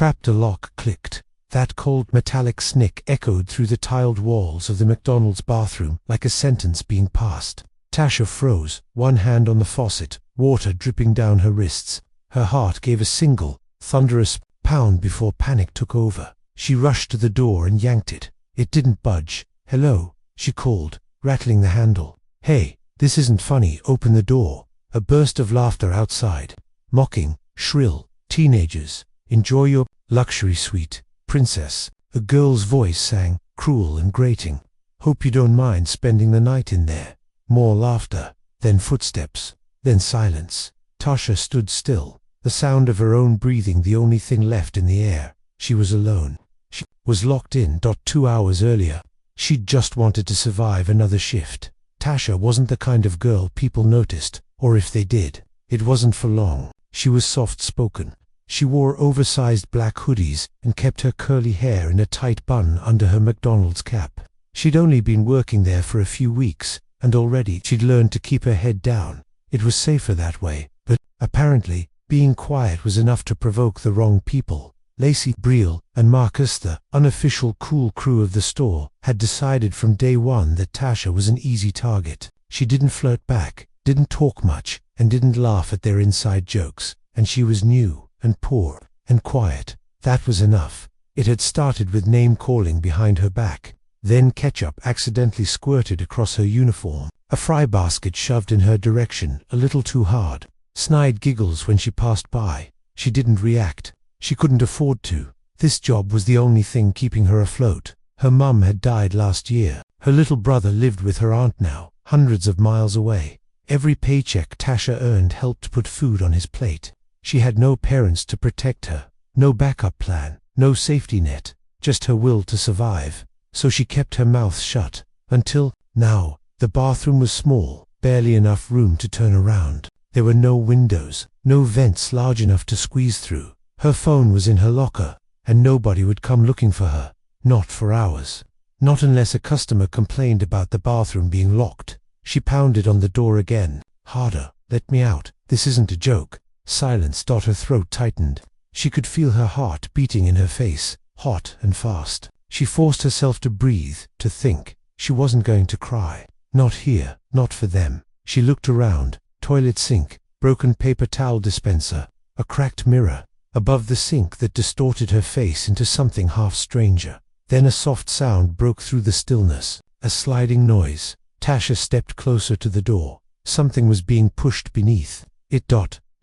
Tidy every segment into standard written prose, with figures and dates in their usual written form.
Trapdoor lock clicked. That cold metallic snick echoed through the tiled walls of the McDonald's bathroom like a sentence being passed. Tasha froze, one hand on the faucet, water dripping down her wrists. Her heart gave a single, thunderous pound before panic took over. She rushed to the door and yanked it. It didn't budge. "Hello," she called, rattling the handle. "Hey, this isn't funny, open the door." A burst of laughter outside. Mocking, shrill, teenagers. "Enjoy your luxury suite, princess." A girl's voice sang, cruel and grating. "Hope you don't mind spending the night in there." More laughter, then footsteps, then silence. Tasha stood still, the sound of her own breathing the only thing left in the air. She was alone. She was locked in. 2 hours earlier, she'd just wanted to survive another shift. Tasha wasn't the kind of girl people noticed, or if they did, it wasn't for long. She was soft-spoken. She wore oversized black hoodies and kept her curly hair in a tight bun under her McDonald's cap. She'd only been working there for a few weeks, and already she'd learned to keep her head down. It was safer that way, but apparently, being quiet was enough to provoke the wrong people. Lacey, Brielle, and Marcus, the unofficial cool crew of the store, had decided from day one that Tasha was an easy target. She didn't flirt back, didn't talk much, and didn't laugh at their inside jokes. And she was new, and poor, and quiet. That was enough. It had started with name-calling behind her back. Then ketchup accidentally squirted across her uniform. A fry basket shoved in her direction, a little too hard. Snide giggles when she passed by. She didn't react. She couldn't afford to. This job was the only thing keeping her afloat. Her mum had died last year. Her little brother lived with her aunt now, hundreds of miles away. Every paycheck Tasha earned helped put food on his plate. She had no parents to protect her, no backup plan, no safety net, just her will to survive. So she kept her mouth shut, until, now, the bathroom was small, barely enough room to turn around. There were no windows, no vents large enough to squeeze through. Her phone was in her locker, and nobody would come looking for her, not for hours. Not unless a customer complained about the bathroom being locked. She pounded on the door again, harder. "Let me out, this isn't a joke." Silence. Her throat tightened. She could feel her heart beating in her face, hot and fast. She forced herself to breathe, to think. She wasn't going to cry. Not here, not for them. She looked around. Toilet sink, broken paper towel dispenser, a cracked mirror. Above the sink that distorted her face into something half stranger. Then a soft sound broke through the stillness, a sliding noise. Tasha stepped closer to the door. Something was being pushed beneath it.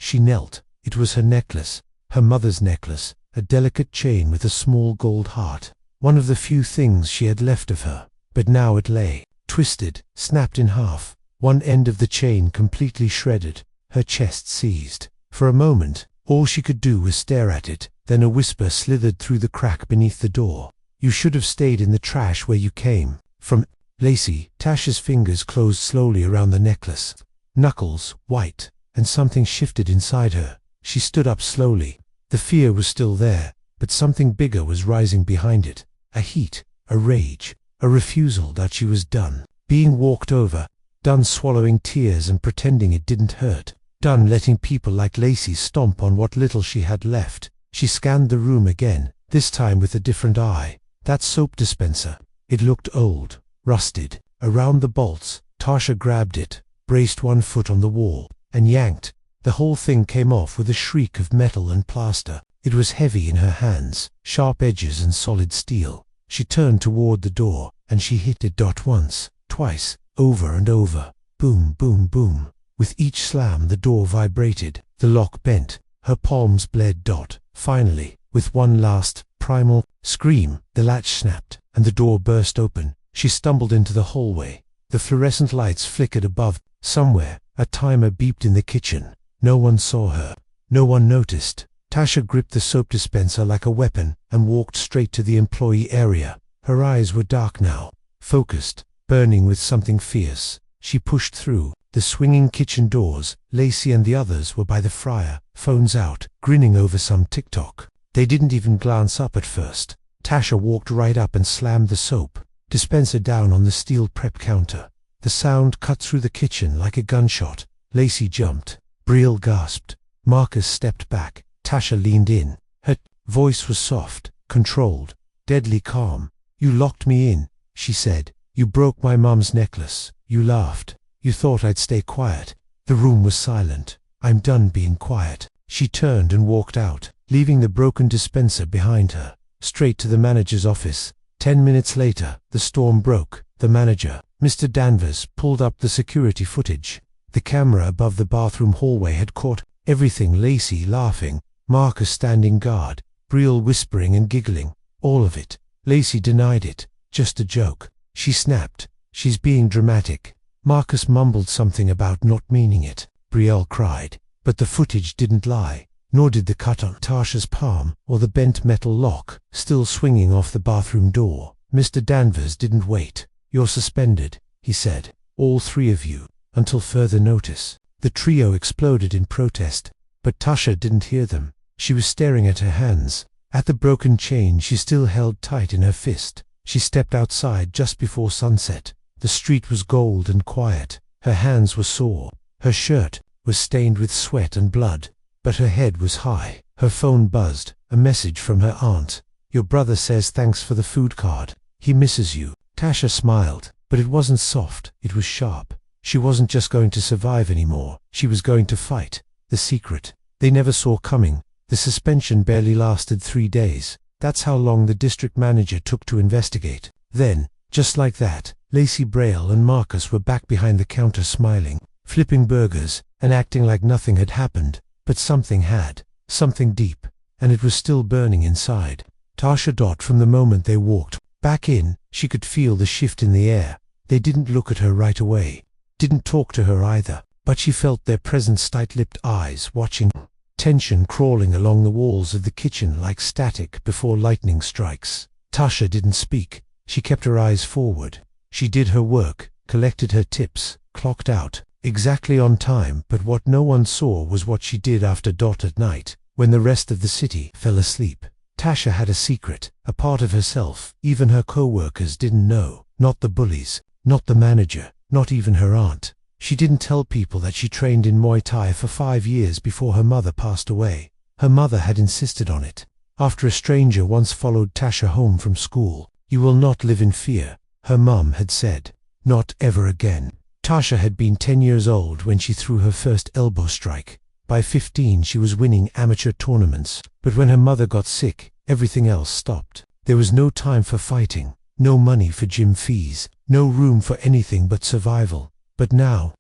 She knelt. It was her necklace, her mother's necklace, a delicate chain with a small gold heart. One of the few things she had left of her. But now it lay, twisted, snapped in half, one end of the chain completely shredded, her chest seized. For a moment, all she could do was stare at it. Then a whisper slithered through the crack beneath the door. "You should have stayed in the trash where you came from." Lacey. Tasha's fingers closed slowly around the necklace. Knuckles, white, and something shifted inside her. She stood up slowly. The fear was still there, but something bigger was rising behind it. A heat, a rage, a refusal that she was done being walked over, done swallowing tears and pretending it didn't hurt, done letting people like Lacey stomp on what little she had left. She scanned the room again, this time with a different eye. That soap dispenser. It looked old, rusted. Around the bolts, Tasha grabbed it, braced one foot on the wall, and yanked. The whole thing came off with a shriek of metal and plaster. It was heavy in her hands, sharp edges and solid steel. She turned toward the door, and she hit it. Once, twice, over and over. Boom, boom, boom. With each slam the door vibrated. The lock bent. Her palms bled. Finally, with one last, primal scream, the latch snapped, and the door burst open. She stumbled into the hallway. The fluorescent lights flickered above. Somewhere, a timer beeped in the kitchen. No one saw her. No one noticed. Tasha gripped the soap dispenser like a weapon and walked straight to the employee area. Her eyes were dark now, focused, burning with something fierce. She pushed through the swinging kitchen doors. Lacey and the others were by the fryer, phones out, grinning over some TikTok. They didn't even glance up at first. Tasha walked right up and slammed the soap dispenser down on the steel prep counter. The sound cut through the kitchen like a gunshot. Lacey jumped. Brielle gasped. Marcus stepped back. Tasha leaned in. Her Voice was soft, controlled, deadly calm. "You locked me in," she said. "You broke my mom's necklace. You laughed. You thought I'd stay quiet." The room was silent. "I'm done being quiet." She turned and walked out, leaving the broken dispenser behind her. Straight to the manager's office. 10 minutes later, the storm broke. The manager, Mr. Danvers, pulled up the security footage. The camera above the bathroom hallway had caught everything: Lacey laughing, Marcus standing guard, Brielle whispering and giggling. All of it. Lacey denied it. "Just a joke." She snapped. "She's being dramatic." Marcus mumbled something about not meaning it. Brielle cried. But the footage didn't lie. Nor did the cut on Tasha's palm, or the bent metal lock, still swinging off the bathroom door. Mr. Danvers didn't wait. "You're suspended," he said. "All three of you, until further notice." The trio exploded in protest, but Tasha didn't hear them. She was staring at her hands, at the broken chain she still held tight in her fist. She stepped outside just before sunset. The street was gold and quiet. Her hands were sore. Her shirt was stained with sweat and blood, but her head was high. Her phone buzzed. A message from her aunt. "Your brother says thanks for the food card. He misses you." Tasha smiled, but it wasn't soft, it was sharp. She wasn't just going to survive anymore. She was going to fight. The secret they never saw coming. The suspension barely lasted 3 days. That's how long the district manager took to investigate. Then, just like that, Lacey, Brielle and Marcus were back behind the counter smiling, flipping burgers, and acting like nothing had happened. But something had. Something deep. And it was still burning inside. Tasha Dot, from the moment they walked back in, she could feel the shift in the air. They didn't look at her right away. Didn't talk to her either. But she felt their presence, tight-lipped eyes watching. Tension crawling along the walls of the kitchen like static before lightning strikes. Tasha didn't speak. She kept her eyes forward. She did her work, collected her tips, clocked out, exactly on time. But what no one saw was what she did after Dot at night, when the rest of the city fell asleep. Tasha had a secret, a part of herself even her co-workers didn't know. Not the bullies, not the manager, not even her aunt. She didn't tell people that she trained in Muay Thai for 5 years before her mother passed away. Her mother had insisted on it. After a stranger once followed Tasha home from school, "You will not live in fear," her mom had said. Not ever again. Tasha had been 10 years old when she threw her first elbow strike. By 15 she was winning amateur tournaments. But when her mother got sick, everything else stopped. There was no time for fighting, no money for gym fees, no room for anything but survival. But now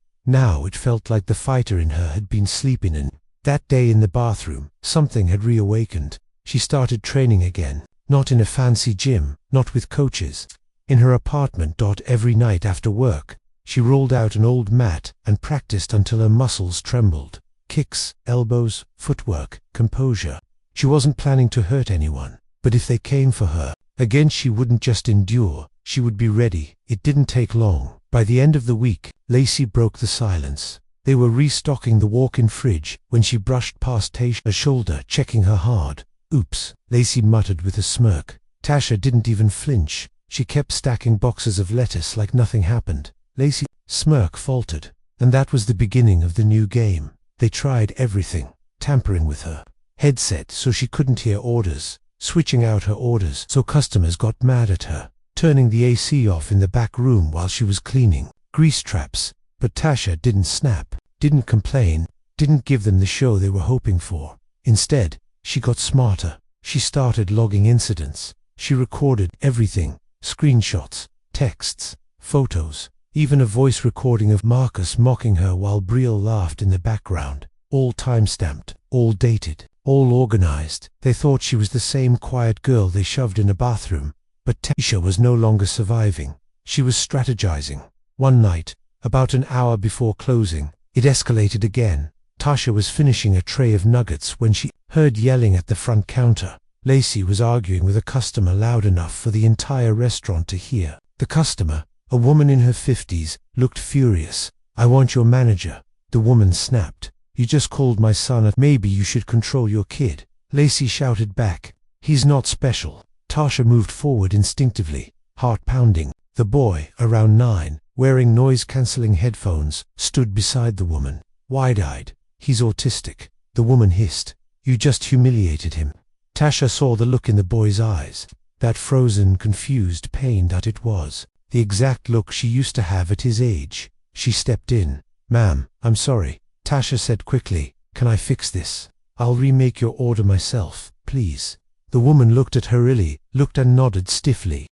it felt like the fighter in her had been sleeping in. That day in the bathroom, something had reawakened. She started training again, not in a fancy gym, not with coaches. In her apartment. Every night after work, she rolled out an old mat and practiced until her muscles trembled. Kicks, elbows, footwork, composure. She wasn't planning to hurt anyone, but if they came for her again, she wouldn't just endure, she would be ready. It didn't take long. By the end of the week, Lacey broke the silence. They were restocking the walk-in fridge when she brushed past Tasha's shoulder, checking her hard. "Oops," Lacey muttered with a smirk. Tasha didn't even flinch. She kept stacking boxes of lettuce like nothing happened. Lacey's smirk faltered, and that was the beginning of the new game. They tried everything, tampering with her headset so she couldn't hear orders, switching out her orders so customers got mad at her, turning the AC off in the back room while she was cleaning, grease traps. But Tasha didn't snap, didn't complain, didn't give them the show they were hoping for. Instead, she got smarter. She started logging incidents. She recorded everything, screenshots, texts, photos, even a voice recording of Marcus mocking her while Brielle laughed in the background. All time-stamped, all dated, all organized. They thought she was the same quiet girl they shoved in a bathroom. But Tasha was no longer surviving. She was strategizing. One night, about an hour before closing, it escalated again. Tasha was finishing a tray of nuggets when she heard yelling at the front counter. Lacey was arguing with a customer loud enough for the entire restaurant to hear. The customer, a woman in her 50s, looked furious. "I want your manager." The woman snapped. "You just called my son. Maybe you should control your kid." Lacey shouted back, "He's not special." Tasha moved forward instinctively, heart pounding. The boy, around 9, wearing noise-canceling headphones, stood beside the woman, wide-eyed. "He's autistic," the woman hissed. "You just humiliated him." Tasha saw the look in the boy's eyes. That frozen, confused pain that it was. The exact look she used to have at his age. She stepped in. "Ma'am, I'm sorry," Tasha said quickly. "Can I fix this? I'll remake your order myself, please." The woman looked at her looked and nodded stiffly.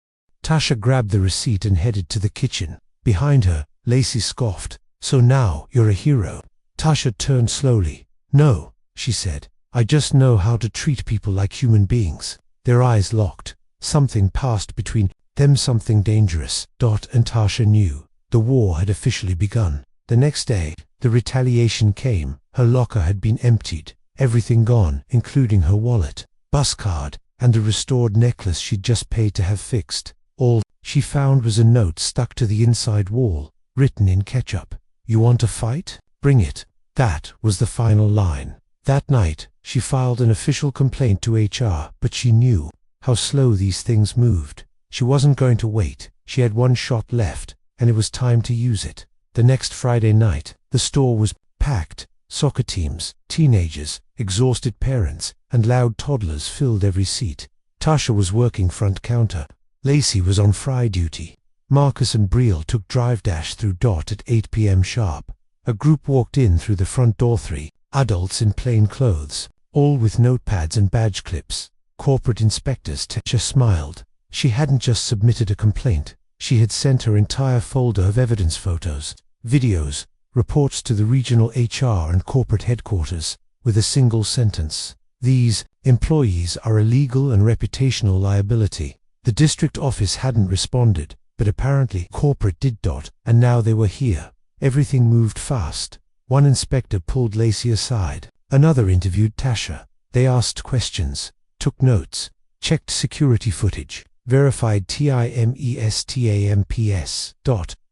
Tasha grabbed the receipt and headed to the kitchen. Behind her, Lacey scoffed. "So now you're a hero." Tasha turned slowly. "No," she said. "I just know how to treat people like human beings." Their eyes locked. Something passed between them, something dangerous. And Tasha knew. The war had officially begun. The next day, the retaliation came. Her locker had been emptied. Everything gone, including her wallet, bus card, and the restored necklace she'd just paid to have fixed. All she found was a note stuck to the inside wall, written in ketchup. "You want to fight? Bring it." That was the final line. That night, she filed an official complaint to HR, but she knew how slow these things moved. She wasn't going to wait. She had one shot left, and it was time to use it. The next Friday night, the store was packed. Soccer teams, teenagers, exhausted parents, and loud toddlers filled every seat. Tasha was working front counter. Lacey was on fry duty. Marcus and Brielle took drive dash through at 8 p.m. sharp. A group walked in through the front door, 3 adults in plain clothes, all with notepads and badge clips. Corporate inspectors. Tasha smiled. She hadn't just submitted a complaint. She had sent her entire folder of evidence, photos, videos, reports to the regional HR and corporate headquarters, with a single sentence. "These employees are a legal and reputational liability." The district office hadn't responded, but apparently corporate did. And now they were here. Everything moved fast. One inspector pulled Lacey aside. Another interviewed Tasha. They asked questions, took notes, checked security footage, verified timestamps.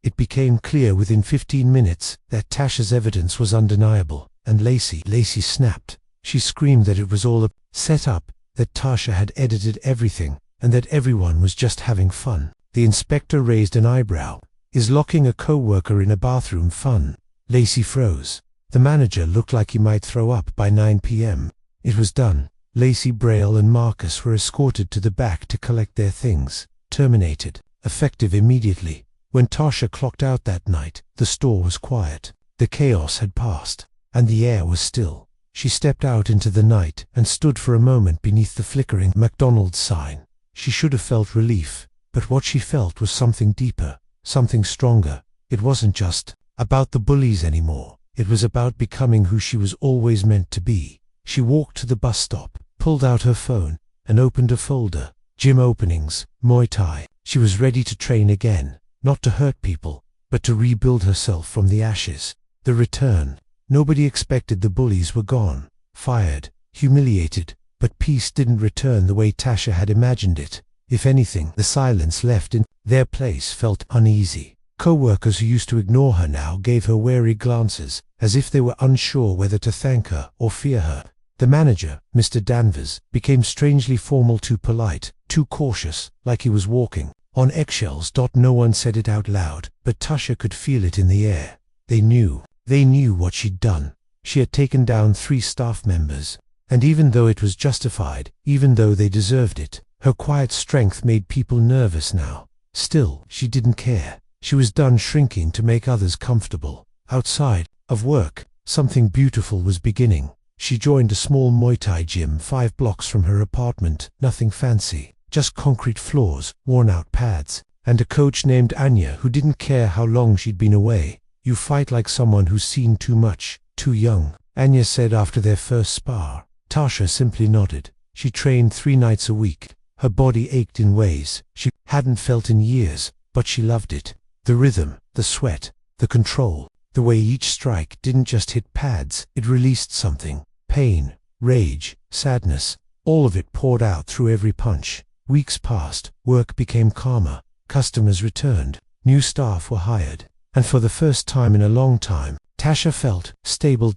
It became clear within 15 minutes that Tasha's evidence was undeniable, and Lacey snapped. She screamed that it was all a set-up, that Tasha had edited everything, and that everyone was just having fun. The inspector raised an eyebrow. "Is locking a co-worker in a bathroom fun?" Lacey froze. The manager looked like he might throw up by 9 p.m. It was done. Lacey, Brielle, and Marcus were escorted to the back to collect their things. Terminated. Effective immediately. When Tasha clocked out that night, the store was quiet. The chaos had passed, and the air was still. She stepped out into the night and stood for a moment beneath the flickering McDonald's sign. She should have felt relief, but what she felt was something deeper, something stronger. It wasn't just about the bullies anymore. It was about becoming who she was always meant to be. She walked to the bus stop, pulled out her phone, and opened a folder. Gym openings, Muay Thai. She was ready to train again, not to hurt people, but to rebuild herself from the ashes. The return. Nobody expected the bullies were gone, fired, humiliated, but peace didn't return the way Tasha had imagined it. If anything, the silence left in their place felt uneasy. Co-workers who used to ignore her now gave her wary glances, as if they were unsure whether to thank her or fear her. The manager, Mr. Danvers, became strangely formal, too polite, too cautious, like he was walking on eggshells. No one said it out loud, but Tasha could feel it in the air. They knew what she'd done. She had taken down 3 staff members, and even though it was justified, even though they deserved it, her quiet strength made people nervous now. Still, she didn't care. She was done shrinking to make others comfortable. Outside of work, something beautiful was beginning. She joined a small Muay Thai gym 5 blocks from her apartment. Nothing fancy, just concrete floors, worn-out pads, and a coach named Anya who didn't care how long she'd been away. "You fight like someone who's seen too much, too young," Anya said after their first spar. Tasha simply nodded. She trained 3 nights a week. Her body ached in ways she hadn't felt in years, but she loved it. The rhythm, the sweat, the control, the way each strike didn't just hit pads, it released something. Pain, rage, sadness, all of it poured out through every punch. Weeks passed, work became calmer, customers returned, new staff were hired, and for the first time in a long time, Tasha felt stable.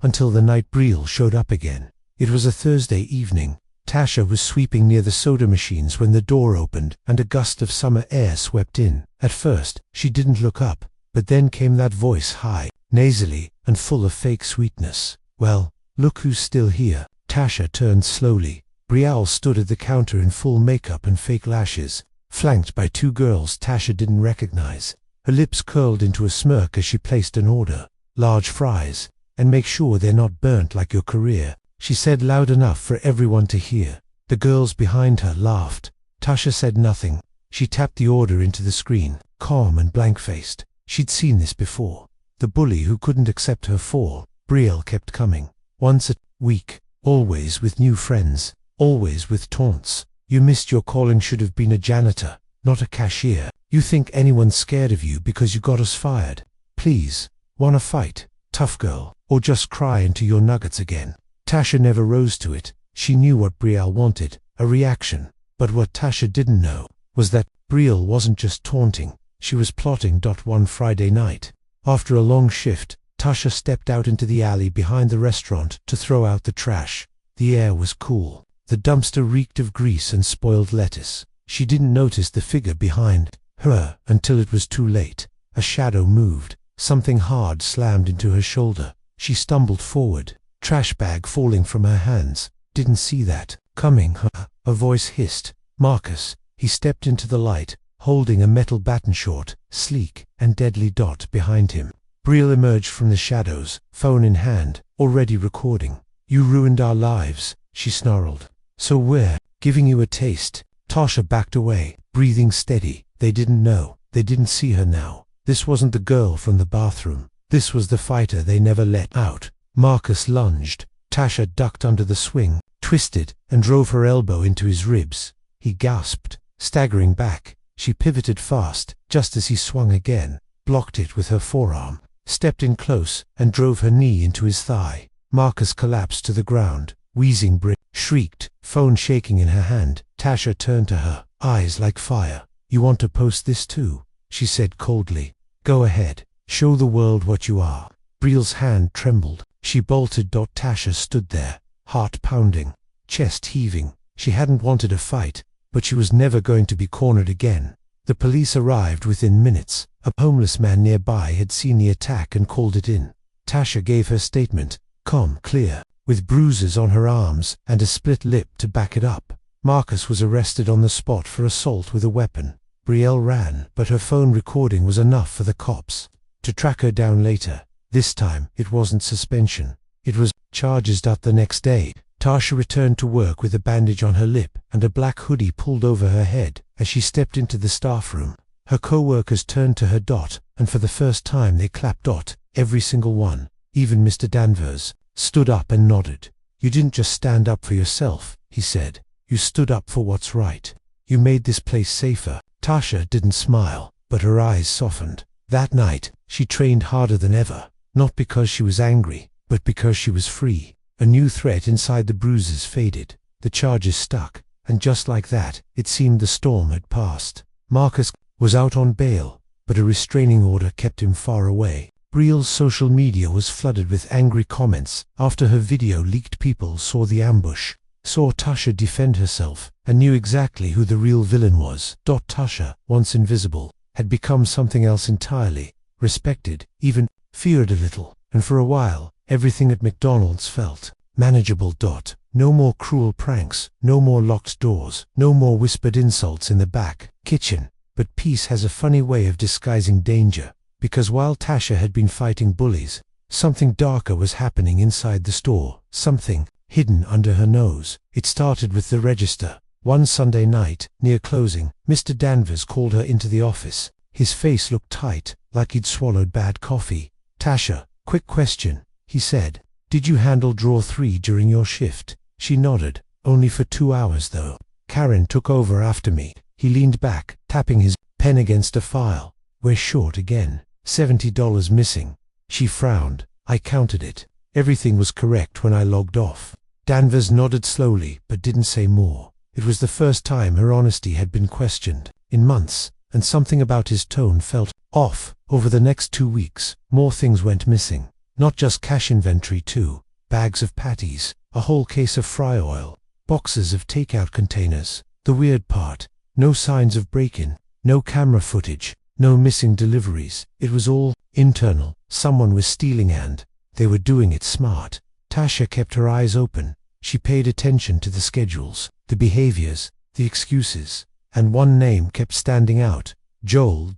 Until the night Brielle showed up again. It was a Thursday evening. Tasha was sweeping near the soda machines when the door opened and a gust of summer air swept in. At first, she didn't look up, but then came that voice, high, nasally, and full of fake sweetness. "Well, look who's still here." Tasha turned slowly. Brielle stood at the counter in full makeup and fake lashes, flanked by two girls Tasha didn't recognize. Her lips curled into a smirk as she placed an order. "Large fries, and make sure they're not burnt like your career," she said loud enough for everyone to hear. The girls behind her laughed. Tasha said nothing. She tapped the order into the screen, calm and blank-faced. She'd seen this before. The bully who couldn't accept her fall. Brielle kept coming. Once a week, always with new friends, always with taunts. "You missed your calling, should have been a janitor, not a cashier. You think anyone's scared of you because you got us fired? Please, wanna fight, tough girl, or just cry into your nuggets again?" Tasha never rose to it. She knew what Brielle wanted, a reaction. But what Tasha didn't know was that Brielle wasn't just taunting, she was plotting. One Friday night, after a long shift, Tasha stepped out into the alley behind the restaurant to throw out the trash. The air was cool. The dumpster reeked of grease and spoiled lettuce. She didn't notice the figure behind her until it was too late. A shadow moved. Something hard slammed into her shoulder. She stumbled forward, trash bag falling from her hands. "Didn't see that coming, huh?" A voice hissed. "Marcus." He stepped into the light, holding a metal baton short, sleek and deadly. Behind him, Brielle emerged from the shadows, phone in hand, already recording. "You ruined our lives," she snarled. "So we're giving you a taste." Tasha backed away, breathing steady. They didn't know. They didn't see her now. This wasn't the girl from the bathroom. This was the fighter they never let out. Marcus lunged. Tasha ducked under the swing, twisted, and drove her elbow into his ribs. He gasped, staggering back. She pivoted fast, just as he swung again, blocked it with her forearm, stepped in close, and drove her knee into his thigh. Marcus collapsed to the ground. Wheezing, Brielle shrieked, phone shaking in her hand. Tasha turned to her, eyes like fire. "You want to post this too?" she said coldly. "Go ahead. Show the world what you are." Brielle's hand trembled. She bolted. Tasha stood there, heart pounding, chest heaving. She hadn't wanted a fight, but she was never going to be cornered again. The police arrived within minutes. A homeless man nearby had seen the attack and called it in. Tasha gave her statement, calm, clear, with bruises on her arms and a split lip to back it up. Marcus was arrested on the spot for assault with a weapon. Brielle ran, but her phone recording was enough for the cops to track her down later. This time, it wasn't suspension. It was charges. The next day, Tasha returned to work with a bandage on her lip and a black hoodie pulled over her head. As she stepped into the staff room, her co-workers turned to her. And for the first time they clapped. Every single one, even Mr. Danvers, stood up and nodded. "You didn't just stand up for yourself," he said. "You stood up for what's right. You made this place safer." Tasha didn't smile, but her eyes softened. That night, she trained harder than ever, not because she was angry, but because she was free. A new threat inside the bruises faded. The charges stuck, and just like that, it seemed the storm had passed. Marcus was out on bail, but a restraining order kept him far away. Brielle's social media was flooded with angry comments. After her video leaked, people saw the ambush, saw Tasha defend herself, and knew exactly who the real villain was. Tasha, once invisible, had become something else entirely, respected, even feared a little, and for a while, everything at McDonald's felt manageable. No more cruel pranks, no more locked doors, no more whispered insults in the back kitchen. But peace has a funny way of disguising danger, because while Tasha had been fighting bullies, something darker was happening inside the store, something hidden under her nose. It started with the register. One Sunday night, near closing, Mr. Danvers called her into the office. His face looked tight, like he'd swallowed bad coffee. "Tasha, quick question," he said. "Did you handle drawer 3 during your shift?" She nodded. "Only for 2 hours though. Karen took over after me." He leaned back, tapping his pen against a file. "We're short again. $70 missing." She frowned. "I counted it. Everything was correct when I logged off." Danvers nodded slowly, but didn't say more. It was the first time her honesty had been questioned in months, and something about his tone felt off. Over the next 2 weeks, more things went missing. Not just cash inventory too. Bags of patties, a whole case of fry oil, boxes of takeout containers. The weird part, no signs of break-in, no camera footage, no missing deliveries. It was all internal. Someone was stealing and they were doing it smart. Tasha kept her eyes open. She paid attention to the schedules, the behaviors, the excuses, and one name kept standing out: Joel.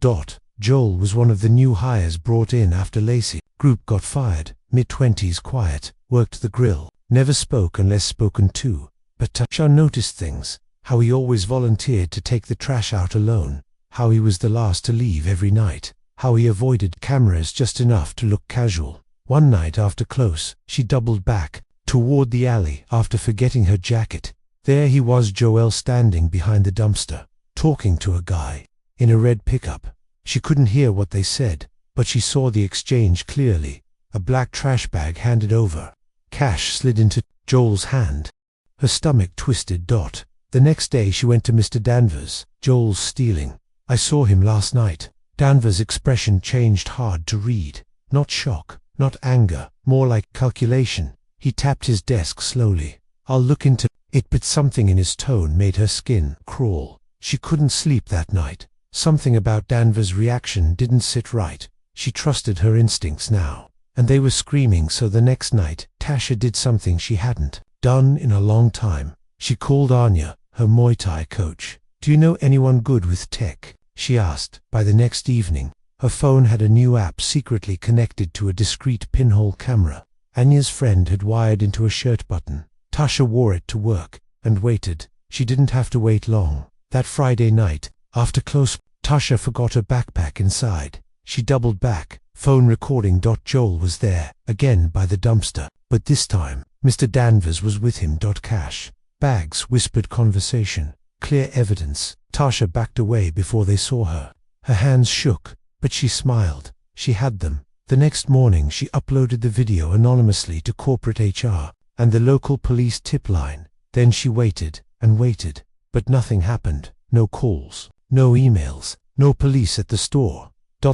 Joel was one of the new hires brought in after Lacey Group got fired. Mid-20s, quiet, worked the grill, never spoke unless spoken to. But Tasha noticed things: how he always volunteered to take the trash out alone, how he was the last to leave every night, how he avoided cameras just enough to look casual. One night after close, she doubled back toward the alley after forgetting her jacket. There he was, Joel, standing behind the dumpster, talking to a guy in a red pickup. She couldn't hear what they said, but she saw the exchange clearly. A black trash bag handed over. Cash slid into Joel's hand. Her stomach twisted. The next day she went to Mr. Danvers. Joel's stealing. I saw him last night. Danvers' expression changed, hard to read. Not shock, not anger, more like calculation. He tapped his desk slowly. I'll look into it, but something in his tone made her skin crawl. She couldn't sleep that night. Something about Danvers' reaction didn't sit right. She trusted her instincts now, and they were screaming. So the next night, Tasha did something she hadn't done in a long time. She called Anya, her Muay Thai coach. Do you know anyone good with tech? She asked. By the next evening, her phone had a new app secretly connected to a discreet pinhole camera. Anya's friend had wired into a shirt button. Tasha wore it to work and waited. She didn't have to wait long. That Friday night, after close, Tasha forgot her backpack inside. She doubled back, phone recording. Joel was there, again by the dumpster, but this time, Mr. Danvers was with him. Cash, bags, whispered conversation, clear evidence. Tasha backed away before they saw her. Her hands shook, but she smiled. She had them. The next morning she uploaded the video anonymously to corporate HR and the local police tip line. Then she waited and waited, but nothing happened. No calls, no emails, no police at the store.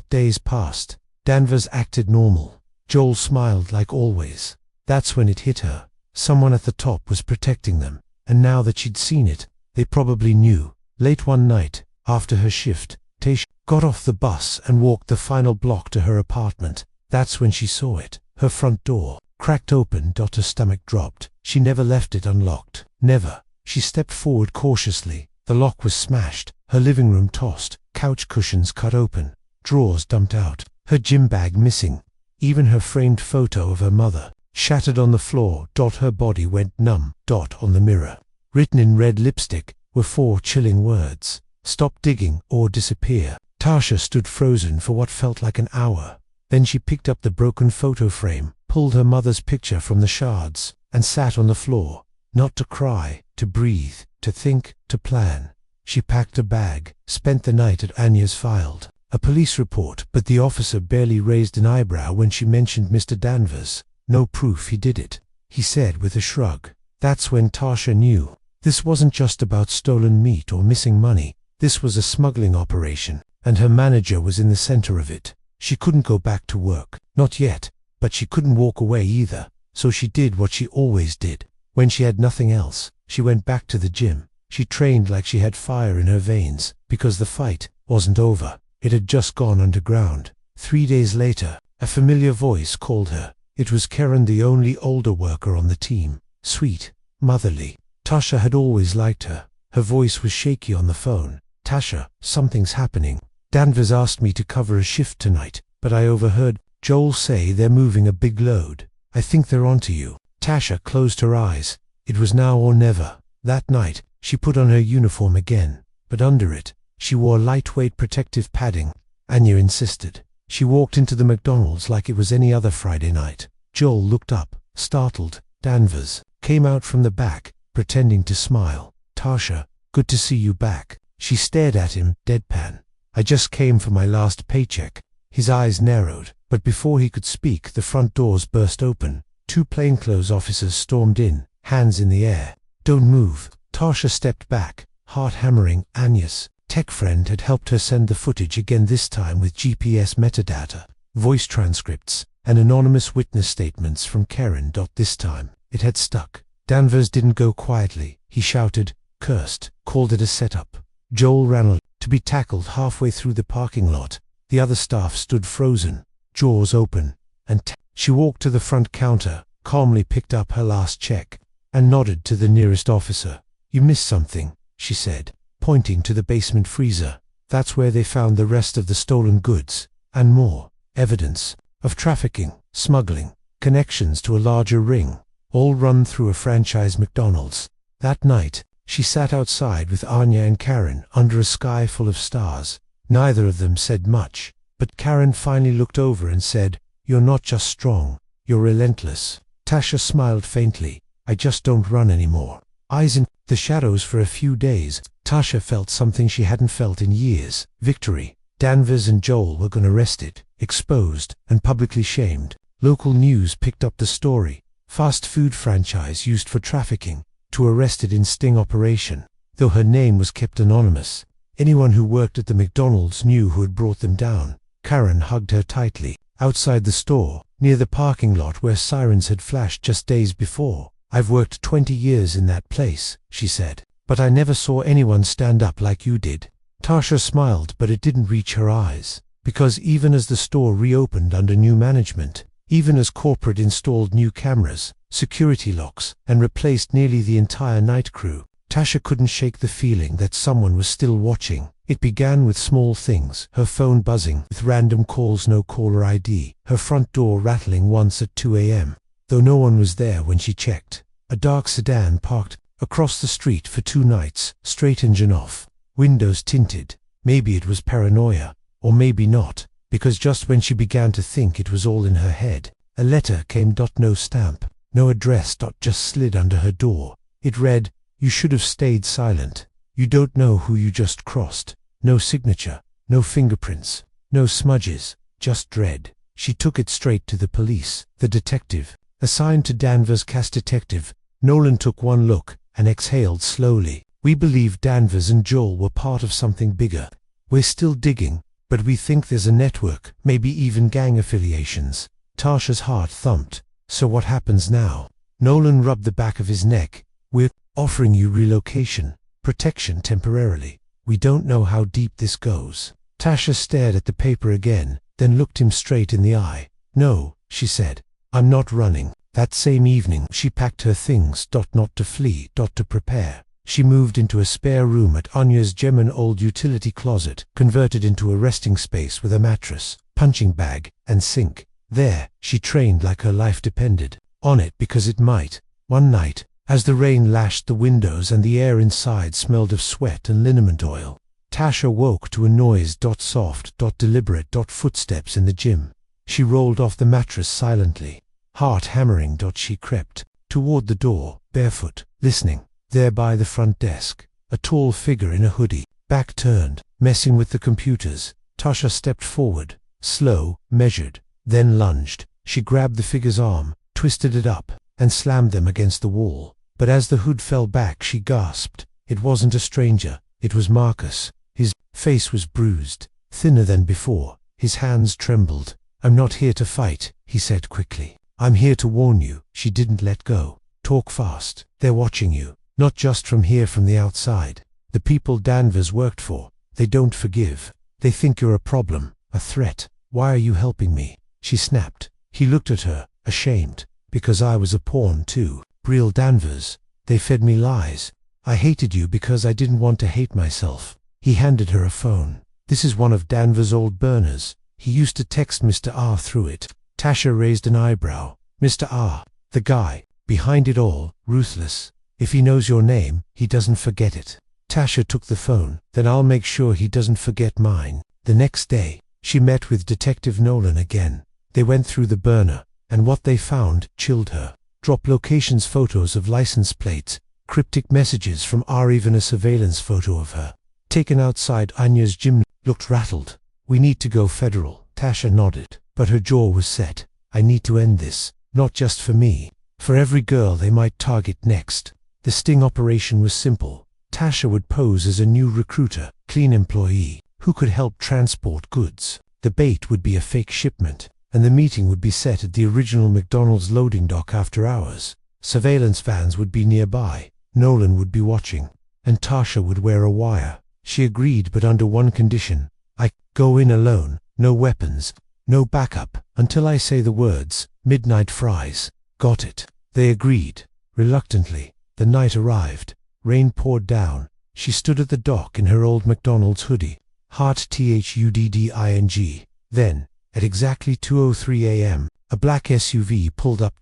Days passed. Danvers acted normal. Joel smiled like always. That's when it hit her. Someone at the top was protecting them, and now that she'd seen it, they probably knew. Late one night, after her shift, Tasha got off the bus and walked the final block to her apartment. That's when she saw it. Her front door cracked open. Her stomach dropped. She never left it unlocked. Never. She stepped forward cautiously. The lock was smashed. Her living room tossed. Couch cushions cut open. Drawers dumped out. Her gym bag missing. Even her framed photo of her mother shattered on the floor. Her body went numb. On the mirror, written in red lipstick, were 4 chilling words: stop digging or disappear. Tasha stood frozen for what felt like an hour. Then she picked up the broken photo frame, pulled her mother's picture from the shards, and sat on the floor. Not to cry, to breathe, to think, to plan. She packed a bag, spent the night at Anya's, filed a police report, but the officer barely raised an eyebrow when she mentioned Mr. Danvers. No proof he did it, he said with a shrug. That's when Tasha knew. This wasn't just about stolen meat or missing money. This was a smuggling operation, and her manager was in the center of it. She couldn't go back to work, not yet, but she couldn't walk away either, so she did what she always did. When she had nothing else, she went back to the gym. She trained like she had fire in her veins, because the fight wasn't over. It had just gone underground. 3 days later, a familiar voice called her. It was Karen, the only older worker on the team. Sweet, motherly. Tasha had always liked her. Her voice was shaky on the phone. Tasha, something's happening. Danvers asked me to cover a shift tonight, but I overheard Joel say they're moving a big load. I think they're onto you. Tasha closed her eyes. It was now or never. That night, she put on her uniform again, but under it, she wore lightweight protective padding. Anya insisted. She walked into the McDonald's like it was any other Friday night. Joel looked up, startled. Danvers came out from the back, pretending to smile. Tasha, good to see you back. She stared at him, deadpan. I just came for my last paycheck. His eyes narrowed, but before he could speak, the front doors burst open. 2 plainclothes officers stormed in, hands in the air. Don't move. Tasha stepped back, heart hammering. Anya's tech friend had helped her send the footage again, this time with GPS metadata, voice transcripts, and anonymous witness statements from Karen. This time, it had stuck. Danvers didn't go quietly. He shouted, cursed, called it a setup. Joel ran to be tackled halfway through the parking lot. The other staff stood frozen, jaws open, and she walked to the front counter, calmly picked up her last check. and nodded to the nearest officer. "You missed something," she said, pointing to the basement freezer. "That's where they found the rest of the stolen goods, and more evidence of trafficking, smuggling, connections to a larger ring, all run through a franchise McDonald's." That night, she sat outside with Anya and Karen under a sky full of stars. Neither of them said much, but Karen finally looked over and said, "You're not just strong, you're relentless." Tasha smiled faintly. "I just don't run anymore." Eyes in the shadows for a few days, Tasha felt something she hadn't felt in years. Victory. Danvers and Joel were arrested, exposed, and publicly shamed. Local news picked up the story. Fast food franchise used for trafficking, to arrested in sting operation. Though her name was kept anonymous, anyone who worked at the McDonald's knew who had brought them down. Karen hugged her tightly. Outside the store, near the parking lot where sirens had flashed just days before, "I've worked 20 years in that place," she said, "but I never saw anyone stand up like you did." Tasha smiled, but it didn't reach her eyes, because even as the store reopened under new management, even as corporate installed new cameras, security locks, and replaced nearly the entire night crew, Tasha couldn't shake the feeling that someone was still watching. It began with small things: her phone buzzing with random calls, no caller ID, her front door rattling once at 2 a.m., though no one was there when she checked. A dark sedan parked across the street for 2 nights, straight engine off, windows tinted. Maybe it was paranoia, or maybe not, because just when she began to think it was all in her head, a letter came. No stamp, no address. Just slid under her door. It read, "You should have stayed silent. You don't know who you just crossed." No signature, no fingerprints, no smudges, just dread. She took it straight to the police. The detective, assigned to Danvers, cast Detective Nolan, took one look and exhaled slowly. "We believe Danvers and Joel were part of something bigger. We're still digging, but we think there's a network, maybe even gang affiliations." Tasha's heart thumped. "So what happens now?" Nolan rubbed the back of his neck. "We're offering you relocation, protection temporarily. We don't know how deep this goes." Tasha stared at the paper again, then looked him straight in the eye. "No," she said, "I'm not running." That same evening, she packed her things. Not to flee, to prepare. She moved into a spare room at Anya's gym, an old utility closet, converted into a resting space with a mattress, punching bag, and sink. There, she trained like her life depended on it, because it might. One night, as the rain lashed the windows and the air inside smelled of sweat and liniment oil, Tasha woke to a noise. Soft, deliberate, footsteps in the gym. She rolled off the mattress silently, heart hammering. She crept toward the door, barefoot, listening. There by the front desk, a tall figure in a hoodie, back turned, messing with the computers. Tasha stepped forward, slow, measured, then lunged. She grabbed the figure's arm, twisted it up, and slammed them against the wall. But as the hood fell back, she gasped. It wasn't a stranger, it was Marcus. His face was bruised, thinner than before. His hands trembled. "I'm not here to fight," he said quickly. "I'm here to warn you." She didn't let go. "Talk fast. They're watching you. Not just from here, from the outside. The people Danvers worked for, they don't forgive. They think you're a problem, a threat. Why are you helping me?" She snapped. He looked at her, ashamed. "Because I was a pawn too. Real Danvers. They fed me lies. I hated you because I didn't want to hate myself." He handed her a phone. "This is one of Danvers' old burners. He used to text Mr. R through it." Tasha raised an eyebrow. "Mr. R, the guy behind it all, ruthless. If he knows your name, he doesn't forget it." Tasha took the phone. "Then I'll make sure he doesn't forget mine." The next day, she met with Detective Nolan again. They went through the burner, and what they found chilled her. Drop locations, photos of license plates, cryptic messages from R, even a surveillance photo of her, taken outside Anya's gym. Looked rattled. "We need to go federal." Tasha nodded, but her jaw was set. "I need to end this, not just for me, for every girl they might target next." The sting operation was simple. Tasha would pose as a new recruiter, clean employee, who could help transport goods. The bait would be a fake shipment, and the meeting would be set at the original McDonald's loading dock after hours. Surveillance vans would be nearby. Nolan would be watching, and Tasha would wear a wire. She agreed, but under one condition. "I go in alone, no weapons, no backup, until I say the words, midnight fries." "Got it." They agreed. Reluctantly, the night arrived. Rain poured down. She stood at the dock in her old McDonald's hoodie. Heart THUDDING. Then, at exactly 2:03 a.m., a black SUV pulled up.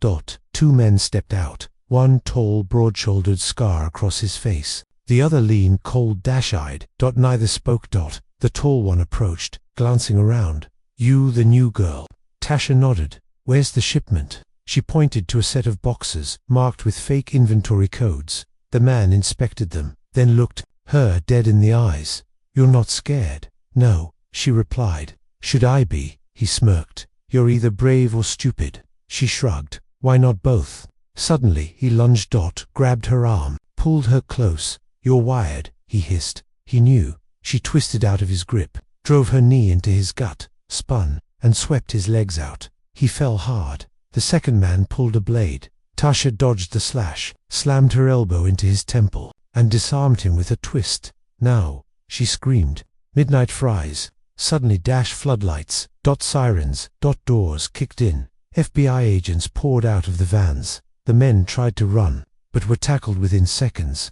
Two men stepped out. One tall, broad-shouldered, scar across his face. The other lean, cold, dash-eyed. Neither spoke. The tall one approached, glancing around. "You the new girl?" Tasha nodded. "Where's the shipment?" She pointed to a set of boxes, marked with fake inventory codes. The man inspected them, then looked her dead in the eyes. "You're not scared?" "No," she replied. "Should I be?" He smirked. "You're either brave or stupid." She shrugged. "Why not both?" Suddenly, he lunged. Grabbed her arm, pulled her close. "You're wired," he hissed. He knew. She twisted out of his grip, drove her knee into his gut, spun, and swept his legs out. He fell hard. The second man pulled a blade. Tasha dodged the slash, slammed her elbow into his temple, and disarmed him with a twist. "Now," she screamed. Midnight fries. Suddenly floodlights. Sirens. Doors kicked in. FBI agents poured out of the vans. The men tried to run, but were tackled within seconds.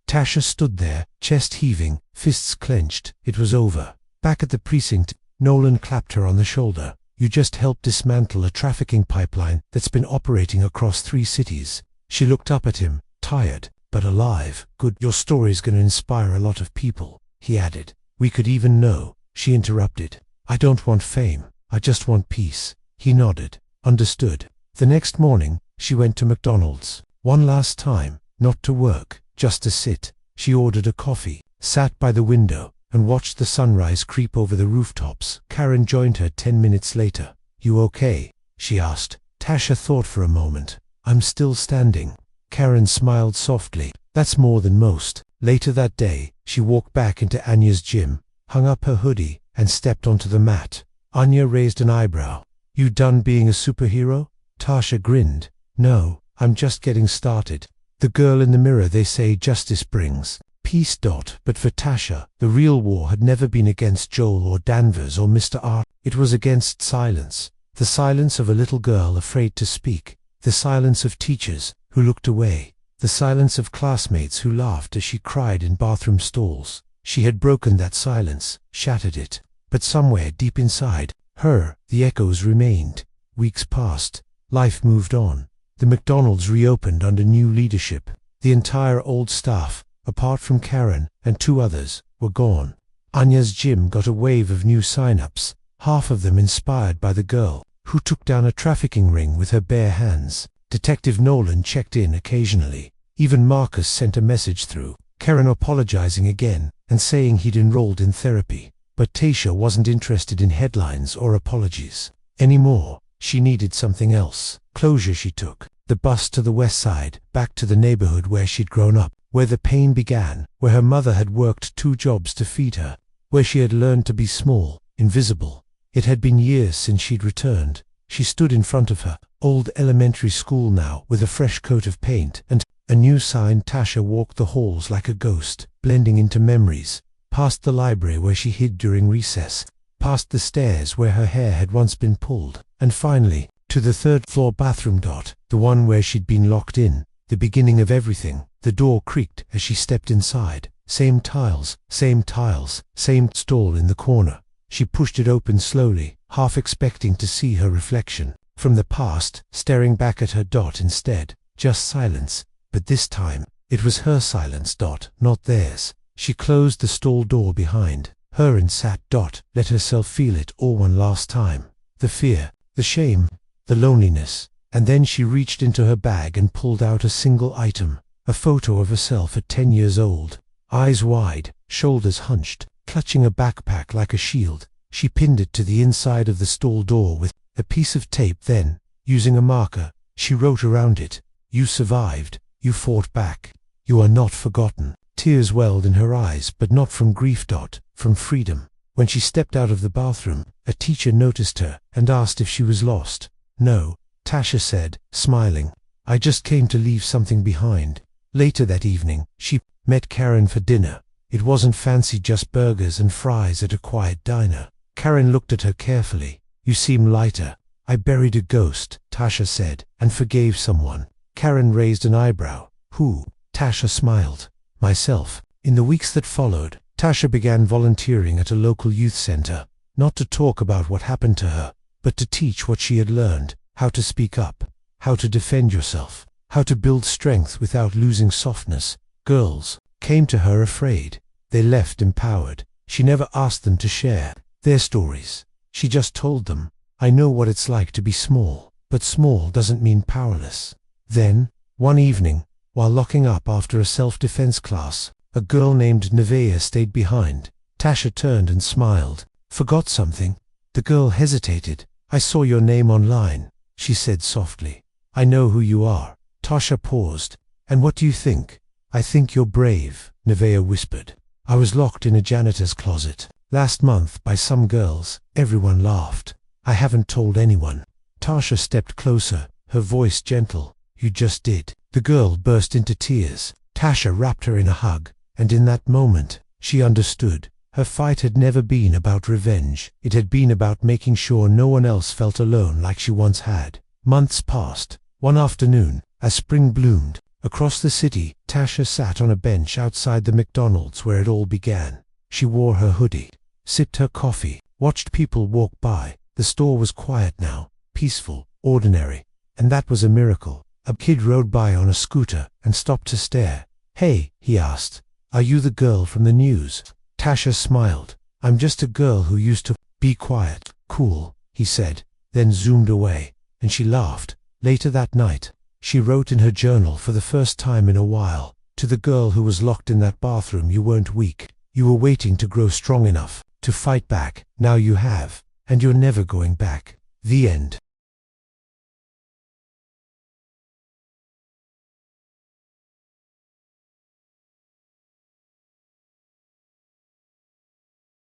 Tasha stood there, chest heaving, fists clenched. It was over. Back at the precinct, Nolan clapped her on the shoulder. "You just helped dismantle a trafficking pipeline that's been operating across 3 cities. She looked up at him, tired, but alive. "Good. Your story's gonna inspire a lot of people," he added. "We could even know." She interrupted. "I don't want fame. I just want peace." He nodded. "Understood." The next morning, she went to McDonald's. One last time, not to work, just to sit. She ordered a coffee, sat by the window, and watched the sunrise creep over the rooftops. Karen joined her 10 minutes later. "You okay?" she asked. Tasha thought for a moment. "I'm still standing." Karen smiled softly. "That's more than most." Later that day, she walked back into Anya's gym, hung up her hoodie, and stepped onto the mat. Anya raised an eyebrow. "You done being a superhero?" Tasha grinned. "No, I'm just getting started. The girl in the mirror, they say justice brings peace. But for Tasha, the real war had never been against Joel or Danvers or Mr. R. It was against silence. The silence of a little girl afraid to speak. The silence of teachers who looked away. The silence of classmates who laughed as she cried in bathroom stalls. She had broken that silence, shattered it. But somewhere deep inside her, the echoes remained. Weeks passed. Life moved on. The McDonald's reopened under new leadership. The entire old staff, apart from Karen and 2 others, were gone. Anya's gym got a wave of new sign-ups, half of them inspired by the girl who took down a trafficking ring with her bare hands. Detective Nolan checked in occasionally. Even Marcus sent a message through, Karen apologizing again and saying he'd enrolled in therapy. But Tasha wasn't interested in headlines or apologies anymore. She needed something else. Closure. She took the bus to the west side, back to the neighborhood where she'd grown up, where the pain began, where her mother had worked 2 jobs to feed her, where she had learned to be small, invisible. It had been years since she'd returned. She stood in front of her old elementary school now, with a fresh coat of paint and a new sign. Tasha walked the halls like a ghost, blending into memories, past the library where she hid during recess, past the stairs where her hair had once been pulled, and finally, to the 3rd-floor bathroom. The one where she'd been locked in, the beginning of everything. The door creaked as she stepped inside. Same tiles, same stall in the corner. She pushed it open slowly, half expecting to see her reflection from the past, staring back at her. Instead, just silence. But this time, it was her silence. Not theirs. She closed the stall door behind her and sat. Let herself feel it all one last time. The fear, the shame, the loneliness. And then she reached into her bag and pulled out a single item. A photo of herself at 10 years old. Eyes wide, shoulders hunched, clutching a backpack like a shield. She pinned it to the inside of the stall door with a piece of tape. Then, using a marker, she wrote around it, "You survived. You fought back. You are not forgotten." Tears welled in her eyes, but not from grief. From freedom. When she stepped out of the bathroom, a teacher noticed her and asked if she was lost. "No," Tasha said, smiling. "I just came to leave something behind." Later that evening, she met Karen for dinner. It wasn't fancy, just burgers and fries at a quiet diner. Karen looked at her carefully. "You seem lighter." "I buried a ghost," Tasha said, "and forgave someone." Karen raised an eyebrow. Who? Tasha smiled. Myself. In the weeks that followed, Tasha began volunteering at a local youth center, not to talk about what happened to her, but to teach what she had learned, how to speak up, how to defend yourself, how to build strength without losing softness. Girls came to her afraid. They left empowered. She never asked them to share their stories. She just told them, I know what it's like to be small, but small doesn't mean powerless. Then, one evening, while locking up after a self-defense class, a girl named Nevaeh stayed behind. Tasha turned and smiled. Forgot something? The girl hesitated. I saw your name online, she said softly. I know who you are. Tasha paused. And what do you think? I think you're brave, Nevaeh whispered. I was locked in a janitor's closet last month by some girls. Everyone laughed. I haven't told anyone. Tasha stepped closer, her voice gentle. You just did. The girl burst into tears. Tasha wrapped her in a hug, and in that moment, she understood. Her fight had never been about revenge. It had been about making sure no one else felt alone like she once had. Months passed. One afternoon, as spring bloomed, across the city, Tasha sat on a bench outside the McDonald's where it all began. She wore her hoodie, sipped her coffee, watched people walk by. The store was quiet now, peaceful, ordinary, and that was a miracle. A kid rode by on a scooter and stopped to stare. Hey, he asked, are you the girl from the news? Tasha smiled. I'm just a girl who used to be quiet. Cool, he said, then zoomed away, and she laughed. Later that night, she wrote in her journal for the first time in a while, to the girl who was locked in that bathroom, you weren't weak. You were waiting to grow strong enough to fight back. Now you have, and you're never going back. The end.